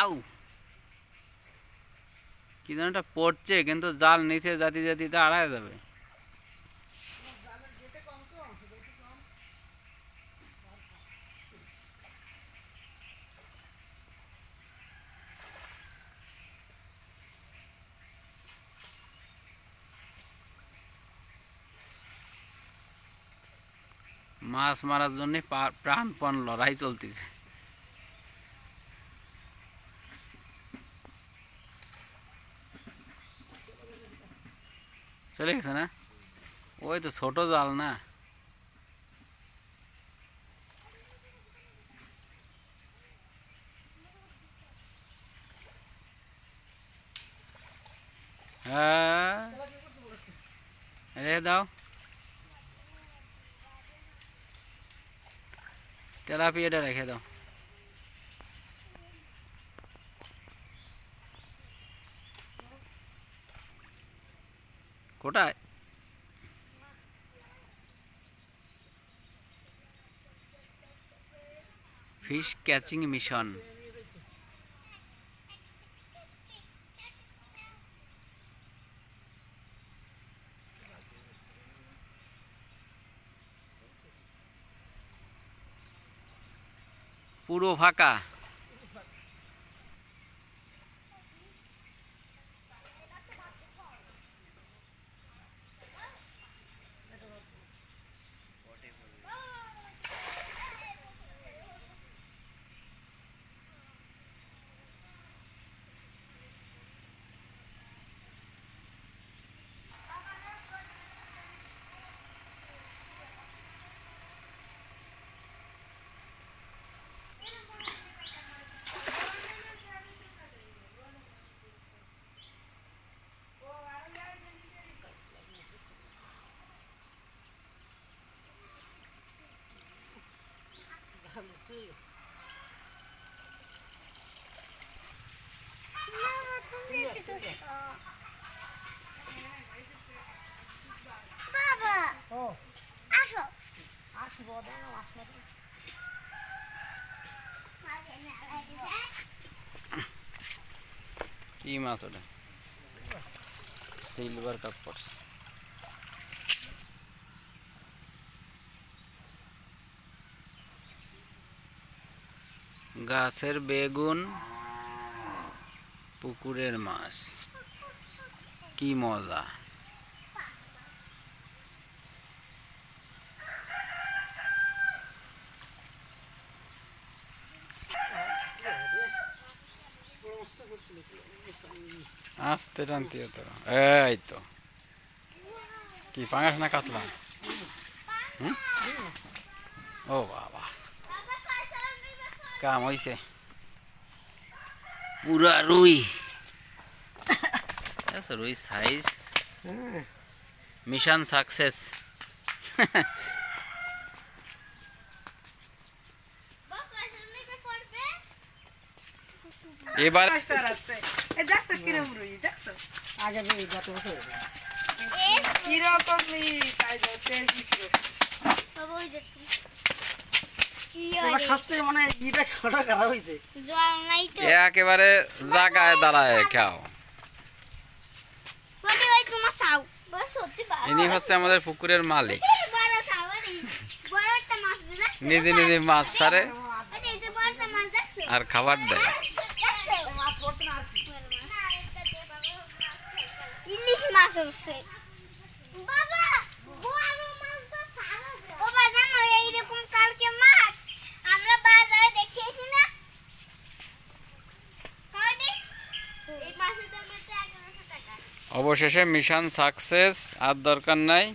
আউ কি যেন একটা পড়ছে, কিন্তু জাল নিচে জাতি জাতিতে আড়ায় যাবে। মাছ মারার জন্য প্রাণপণ লড়াই চলতেছে। চলে গেছে না? ওই তো ছোট জাল না। হ্যাঁ, রেখে দাও, তেলাপিয়াটা রেখে দাও। কোটায় ফিশ ক্যাচিং মিশন। পুরো ফাঁকা। কি মাছ ওটা? সিলভার কাপ পড়ছে। গাছের বেগুন, পুকুরের মাছ, কি মজা। আস্তে টানতে তো। এই তো কি পাঙাশ না কাতলা? ও বাবা, কাম হইছে। পুরা রুই। রুই সাইজ। Mission success. এবার একেবারে জায়গায় দাঁড়ায় খাও। ইনি হচ্ছে আমাদের পুকুরের মালিক। নিজে নিজে মাছ ছাড়ে আর খাবার দেয়। ইলিশ মাছ উঠছে বাবা, ও বাবা না, এইরকম কালকে মাছ আমরা বাজারে দেখিয়েছি না। এই মাছের দাম 1100 টাকা। অবশেষে মিশন সাকসেস, আর দরকার নাই।